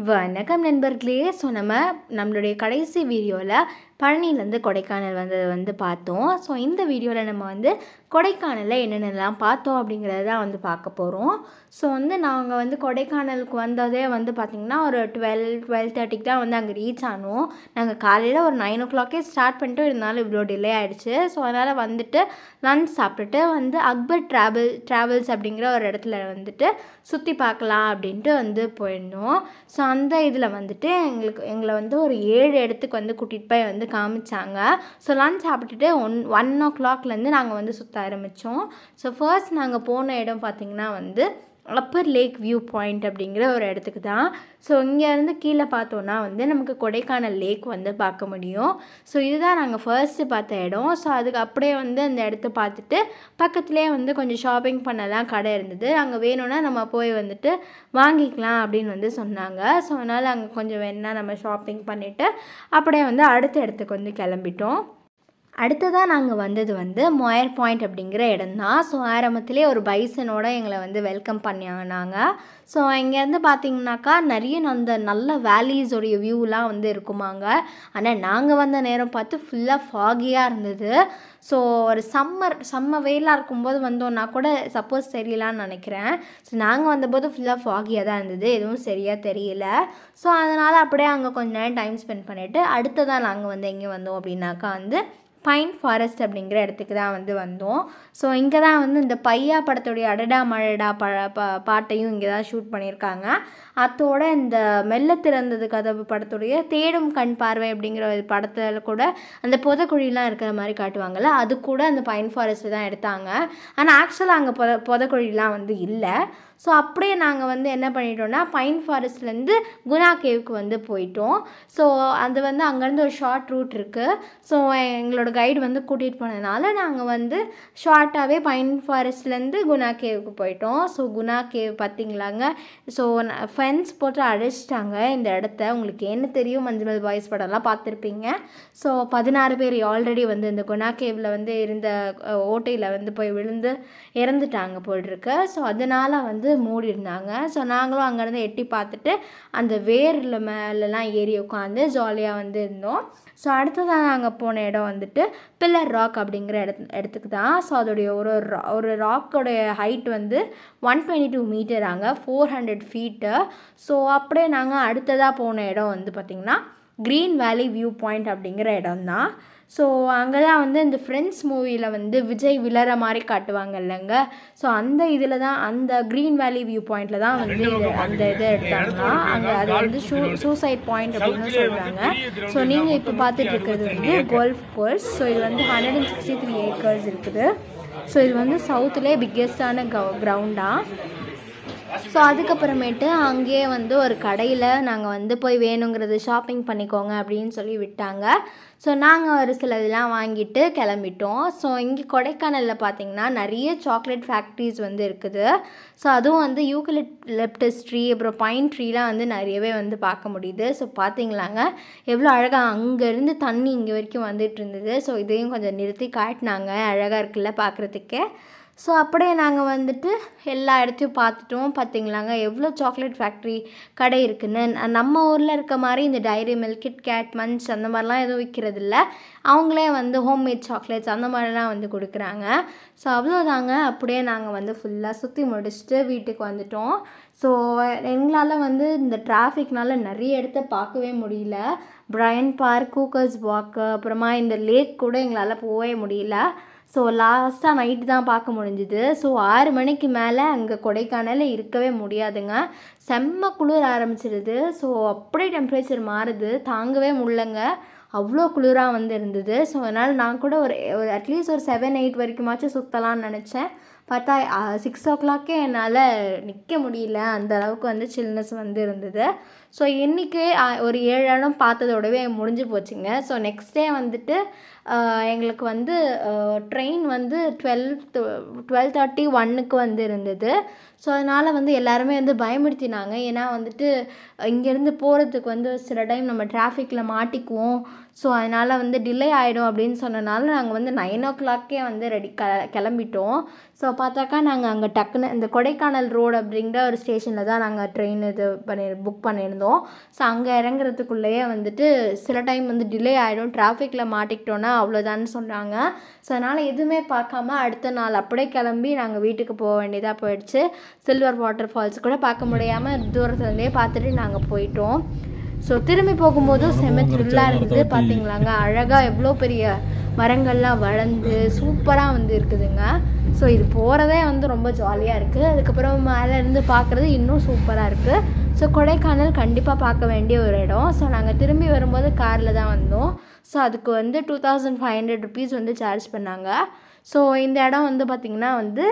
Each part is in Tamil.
வணக்கம் நண்பர்களே. ஸோ நம்மளுடைய கடைசி வீடியோவில் பழனியிலேருந்து கொடைக்கானல் வந்தது பார்த்தோம். ஸோ இந்த வீடியோவில் நம்ம கொடைக்கானலில் என்னென்னலாம் பார்த்தோம் அப்படிங்கிறத தான் பார்க்க போகிறோம். ஸோ நாங்கள் கொடைக்கானலுக்கு வந்ததே பார்த்திங்கன்னா ஒரு 12:30க்கு தான் அங்கே ரீச் ஆனோம். நாங்கள் காலையில் ஒரு 9 o'clock ஸ்டார்ட் பண்ணிட்டு இருந்தாலும் இவ்வளோ டிலே ஆகிடுச்சு. ஸோ அதனால் லன்ச் சாப்பிட்டுட்டு அக்பர் ட்ராவல்ஸ் அப்படிங்கிற ஒரு இடத்துல சுற்றி பார்க்கலாம் அப்படின்ட்டு போயிருந்தோம். ஸோ அந்த இதில் எங்களை ஒரு 7 இடத்துக்கு கூட்டிகிட்டு போய் காமிச்சாங்க. ஸோ லன்ச் சாப்பிட்டுட்டு 1 o'clockலேருந்து நாங்கள் சுற்ற ஆரம்பித்தோம். ஸோ ஃபர்ஸ்ட் நாங்கள் போன இடம் பார்த்திங்கன்னா அப்பர் லேக் வியூ பாயிண்ட் அப்படிங்கிற ஒரு இடத்துக்கு தான். ஸோ இங்கேருந்து கீழே பார்த்தோன்னா நமக்கு கொடைக்கானல் லேக் பார்க்க முடியும். ஸோ இதுதான் நாங்கள் ஃபர்ஸ்ட்டு பார்த்த இடம். ஸோ அதுக்கு அப்படியே அந்த இடத்த பார்த்துட்டு பக்கத்துலேயே கொஞ்சம் ஷாப்பிங் பண்ணலாம் கடை இருந்தது. அங்கே வேணும்னா நம்ம போய் வாங்கிக்கலாம் அப்படின்னு சொன்னாங்க. ஸோ அதனால் அங்கே கொஞ்சம் வேணுன்னா நம்ம ஷாப்பிங் பண்ணிவிட்டு அப்படியே அடுத்த இடத்துக்கு கிளம்பிட்டோம். அடுத்ததாக நாங்கள் வந்தது மொயர் பாயிண்ட் அப்படிங்கிற இடம் தான். ஸோ ஆரம்பத்திலே ஒரு பைசனோட எங்களை வெல்கம் பண்ணினாங்க. ஸோ இங்கேருந்து பார்த்திங்கனாக்கா நிறைய நல்ல வேலிஸோடைய வியூலாம் இருக்குமாங்க. ஆனால் நாங்கள் வந்த நேரம் பார்த்து ஃபுல்லாக ஃபாகியாக இருந்தது. ஸோ ஒரு செம்ம வெயிலாக இருக்கும்போது வந்தோன்னா கூட சப்போஸ் தெரியலான்னு நினைக்கிறேன். ஸோ நாங்கள் வந்தபோது ஃபுல்லாக ஃபாகியாக தான் இருந்தது, எதுவும் சரியாக தெரியல. ஸோ அதனால் அப்படியே அங்கே கொஞ்சம் நேரம் டைம் ஸ்பெண்ட் பண்ணிவிட்டு அடுத்ததாக நாங்கள் எங்கே வந்தோம் அப்படின்னாக்கா பைன் ஃபாரஸ்ட் அப்படிங்கிற இடத்துக்கு தான் வந்தோம். ஸோ இங்கே தான் இந்த பையா படத்துடைய அடடா மழடா பாட்டையும் இங்கே தான் ஷூட் பண்ணியிருக்காங்க. அதோட இந்த மெல்ல திறந்தது கதவு படத்துடைய தேடும் கண் பார்வை அப்படிங்கிற ஒரு படத்தில் கூட அந்த புதக்குழிலாம் இருக்கிற மாதிரி காட்டுவாங்கள்ல, அது கூட அந்த பைன் ஃபாரஸ்ட்டு தான் எடுத்தாங்க. ஆனால் ஆக்சுவலாக அங்கே புதக்குழிலாம் இல்லை. ஸோ அப்படியே நாங்கள் என்ன பண்ணிட்டோம்னா பைன் ஃபாரஸ்ட்லேருந்து குணா கேவுக்கு போயிட்டோம். ஸோ அது அங்கேருந்து ஒரு ஷார்ட் ரூட் இருக்குது. ஸோ எங்களோட கைடு கூட்டிகிட்டு போனதுனால நாங்கள் ஷார்ட்டாகவே பைன் ஃபாரஸ்ட்லேருந்து குணா கேவுக்கு போயிட்டோம். ஸோ குணா கேவ் பார்த்திங்களாங்க. ஸோ ஃபென்ஸ் போட்டு அழைச்சிட்டாங்க இந்த இடத்த. உங்களுக்கு என்ன தெரியும், மஞ்சுமல் பாய்ஸ் படம்லாம் பார்த்துருப்பீங்க. ஸோ 16 பேர் ஆல்ரெடி இந்த குணா கேவில் இருந்த ஓட்டையில் போய் விழுந்து இறந்துட்டாங்க போல் இருக்கு. ஸோ அதனால் மூடி இருந்தாங்க. ஸோ நாங்களும் அங்கேருந்து எட்டி பார்த்துட்டு அந்த வேரில் மேலெலாம் ஏறி உட்காந்து ஜாலியாக இருந்தோம். ஸோ அடுத்ததாக நாங்கள் போன இடம் பில்லர் ராக் அப்படிங்கிற இடத்துக்கு தான். ஸோ அதோடைய ஒரு ராக்கோடைய ஹைட் 122 மீட்டராங்க, 400 ஃபீட்டு. ஸோ அப்படியே நாங்கள் அடுத்ததாக போன இடம் பார்த்திங்கன்னா க்ரீன் வேலி வியூ பாயிண்ட் அப்படிங்கிற இடம் தான். ஸோ அங்கே தான் இந்த ஃப்ரெண்ட்ஸ் மூவியில் விஜய் விழற மாதிரி காட்டுவாங்க இல்லைங்க. ஸோ அந்த இதில் தான் அந்த க்ரீன் வேலி வியூ பாயிண்டில் தான் அந்த இதை எடுத்தாங்கன்னா அங்கே அது சூசைட் பாயிண்ட் அப்படின்னு சொல்கிறாங்க. ஸோ நீங்கள் இப்போ பார்த்துட்டு இருக்கிறது கோல்ஃப் கோர்ஸ். ஸோ இது 163 ஏக்கர்ஸ் இருக்குது. ஸோ இது சவுத்துலேயே பிக்கெஸ்டான கிரவுண்டாக. ஸோ அதுக்கப்புறமேட்டு அங்கேயே ஒரு கடையில் நாங்கள் போய் வேணுங்கிறது ஷாப்பிங் பண்ணிக்கோங்க அப்படின்னு சொல்லி விட்டாங்க. ஸோ நாங்கள் ஒரு சில இதெல்லாம் வாங்கிட்டு கிளம்பிட்டோம். ஸோ இங்கே கொடைக்கானலில் பார்த்திங்கன்னா நிறைய சாக்லேட் ஃபேக்ட்ரிஸ் இருக்குது. ஸோ அதுவும் யூக்கலிப்டஸ் ட்ரீ அப்புறம் பைன் ட்ரீலாம் நிறையவே பார்க்க முடியுது. ஸோ பார்த்திங்களாங்க எவ்வளோ அழகாக அங்கேருந்து தண்ணி இங்கே வரைக்கும் வந்துட்டு இருந்தது. ஸோ இதையும் கொஞ்சம் நிறுத்தி காட்டினாங்க, அழகாக இருக்குல்ல பார்க்குறதுக்கே. ஸோ அப்படியே நாங்கள் எல்லா இடத்தையும் பார்த்துட்டோம். பார்த்திங்களாங்க எவ்வளோ சாக்லேட் ஃபேக்ட்ரி கடை இருக்குதுன்னு. நம்ம ஊரில் இருக்க மாதிரி இந்த டைரி மில்க், கிட்கேட், மன்ச் அந்த மாதிரிலாம் எதுவும் விற்கிறதில்ல. அவங்களே ஹோம்மேட் சாக்லேட்ஸ் அந்த மாதிரிலாம் கொடுக்குறாங்க. ஸோ அவ்வளோதாங்க. அப்படியே நாங்கள் ஃபுல்லாக சுற்றி முடிச்சுட்டு வீட்டுக்கு வந்துட்டோம். ஸோ எங்களால் இந்த டிராஃபிக்னால நிறைய இடத்த பார்க்கவே முடியல. பிரையன் பார்க், கூக்கர்ஸ் வாக்கு, அப்புறமா இந்த லேக் கூட எங்களால் போகவே முடியல. ஸோ லாஸ்ட்டாக நைட்டு தான் பார்க்க முடிஞ்சுது. ஸோ 6 மணிக்கு மேலே அங்கே கொடைக்கானலில் இருக்கவே முடியாதுங்க. செம்ம குளிர் ஆரம்பிச்சிடுது. ஸோ அப்படியே டெம்பரேச்சர் மாறுது, தாங்கவே முடியலங்க, அவ்வளோ குளிராக இருந்தது. ஸோ அதனால் நான் கூட ஒரு அட்லீஸ்ட் ஒரு 7-8 வரைக்குமாச்சும் சுற்றலான்னு நினச்சேன். பார்த்தா 6 o'clock என்னால் நிற்க முடியல, அந்த அளவுக்கு சில்னஸ் இருந்தது. ஸோ இன்றைக்கி ஒரு 7 இடம் பார்த்ததோடவே முடிஞ்சு போச்சுங்க. ஸோ நெக்ஸ்ட் டே எங்களுக்கு ட்ரெயின் 12:31க்கு இருந்தது. ஸோ அதனால் எல்லாருமே பயமுறுத்தினாங்க. ஏன்னா இங்கேருந்து போகிறதுக்கு சில டைம் நம்ம டிராஃபிக்கில் மாட்டிக்குவோம். ஸோ அதனால் டிலே ஆகிடும் அப்படின்னு சொன்னனால நாங்கள் 9 o'clock ரெடி கிளம்பிட்டோம். ஸோ பார்த்தாக்கா நாங்கள் அங்கே டக்குன்னு இந்த கொடைக்கானல் ரோடு அப்படிங்கிற ஒரு ஸ்டேஷனில் தான் நாங்கள் ட்ரெயின் புக் பண்ணியிருந்தோம். ஸோ அங்கே இறங்குறதுக்குள்ளேயே வந்துட்டு சில டைம் வந்து டிலே ஆகிடும், டிராஃபிக்கில் மாட்டிக்கிட்டோன்னா அவ்வளோதான்னு சொன்னாங்க. ஸோ அதனால் எதுவுமே பார்க்காம அடுத்த நாள் அப்படியே கிளம்பி நாங்கள் வீட்டுக்கு போக வேண்டியதாக போயிடுச்சு. சில்வர் வாட்டர் ஃபால்ஸ் கூட பார்க்க முடியாமல் தூரத்துலேருந்தே பார்த்துட்டு நாங்கள் போயிட்டோம். ஸோ திரும்பி போகும்போதும் செம்ம த்ரில்லாக இருந்தது. பார்த்தீங்களாங்க, அழகாக எவ்வளோ பெரிய மரங்கள்லாம் வளர்ந்து சூப்பராக வந்து இருக்குதுங்க. ஸோ இது போகிறதே வந்து ரொம்ப ஜாலியாக இருக்குது. அதுக்கப்புறம் மேலேருந்து பார்க்குறது இன்னும் சூப்பராக இருக்குது. ஸோ கொடைக்கானல் கண்டிப்பாக பார்க்க வேண்டிய ஒரு இடம். ஸோ நாங்கள் திரும்பி வரும்போது காரில் தான் வந்தோம். ஸோ அதுக்கு வந்து 2500 ருபீஸ் வந்து சார்ஜ் பண்ணாங்க. ஸோ இந்த இடம் வந்து பார்த்திங்கன்னா வந்து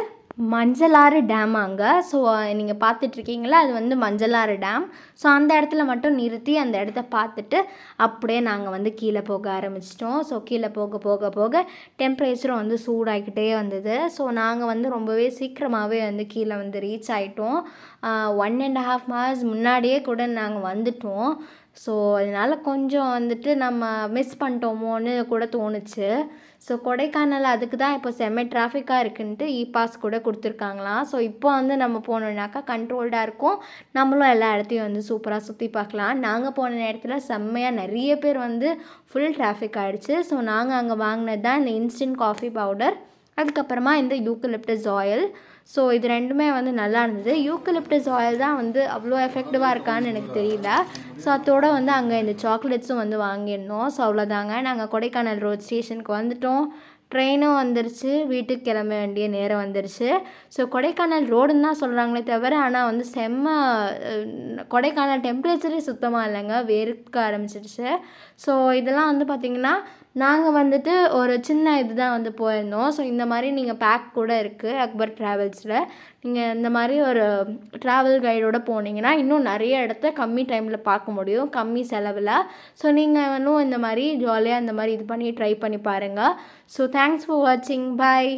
மஞ்சளாறு டேமாங்க. ஸோ நீங்கள் பார்த்துட்ருக்கீங்களா, அது வந்து மஞ்சளாறு டேம். ஸோ அந்த இடத்துல மட்டும் நிறுத்தி அந்த இடத்த பார்த்துட்டு அப்படியே நாங்கள் வந்து கீழே போக ஆரம்பிச்சிட்டோம். ஸோ கீழே போக போக போக டெம்பரேச்சரும் வந்து சூடாகிக்கிட்டே வந்தது. ஸோ நாங்கள் வந்து ரொம்பவே சீக்கிரமாகவே வந்து கீழே வந்து ரீச் ஆகிட்டோம். 1.5 hours முன்னாடியே கூட நாங்கள் வந்துட்டோம். ஸோ அதனால் கொஞ்சம் வந்துட்டு நம்ம மிஸ் பண்ணிட்டோமோன்னு கூட தோணுச்சு. ஸோ கொடைக்கானல் அதுக்கு தான் இப்போ செம்ம டிராஃபிக்காக இருக்குன்ட்டு பாஸ் கூட கொடுத்துருக்காங்களாம். ஸோ இப்போ வந்து நம்ம போனோம்னாக்கா கண்ட்ரோல்டாக இருக்கும், நம்மளும் எல்லா இடத்தையும் வந்து சூப்பராக சுற்றி பார்க்கலாம். நாங்கள் போன நேரத்தில் செம்மையாக நிறைய பேர் வந்து ஃபுல் டிராஃபிக் ஆகிடுச்சு. ஸோ நாங்கள் அங்கே வாங்கினது தான் இந்த இன்ஸ்டன்ட் காஃபி பவுடர், அதுக்கப்புறமா இந்த யூக்கலிப்டஸ் ஆயில். ஸோ இது ரெண்டுமே வந்து நல்லா இருந்தது. யூக்கலிப்டஸ் ஆயில் தான் வந்து அவ்வளோ எஃபெக்டிவாக இருக்கான்னு எனக்கு தெரியல. ஸோ அதோடு வந்து அங்கே இந்த சாக்லேட்ஸும் வந்து வாங்கியிருந்தோம். ஸோ அவ்வளோதாங்க, நாங்கள் கொடைக்கானல் ரோட் ஸ்டேஷனுக்கு வந்துட்டோம். ட்ரெயினும் வந்துருச்சு, வீட்டுக்கு கிளம்ப வேண்டிய நேரம் வந்துருச்சு. ஸோ கொடைக்கானல் ரோடுன்னு தான் சொல்கிறாங்களே தவிர ஆனால் வந்து செம்ம கொடைக்கானல் டெம்பரேச்சரே சுத்தமாக இல்லைங்க, வேர்க்க ஆரம்பிச்சிடுச்சு. ஸோ இதெல்லாம் வந்து பார்த்திங்கன்னா நாங்கள் வந்துட்டு ஒரு சின்ன இது தான் வந்து போயிருந்தோம். ஸோ இந்த மாதிரி நீங்கள் பேக் கூட இருக்குது அக்பர் ட்ராவல்ஸில். நீங்கள் இந்த மாதிரி ஒரு ட்ராவல் கைடோடு போனீங்கன்னா இன்னும் நிறைய இடத்த கம்மி டைமில் பார்க்க முடியும், கம்மி செலவில். ஸோ நீங்கள் இன்னும் இந்த மாதிரி ஜாலியாக இந்த மாதிரி இது பண்ணி ட்ரை பண்ணி பாருங்கள். ஸோ தேங்க்ஸ் ஃபார் வாட்சிங், பாய்.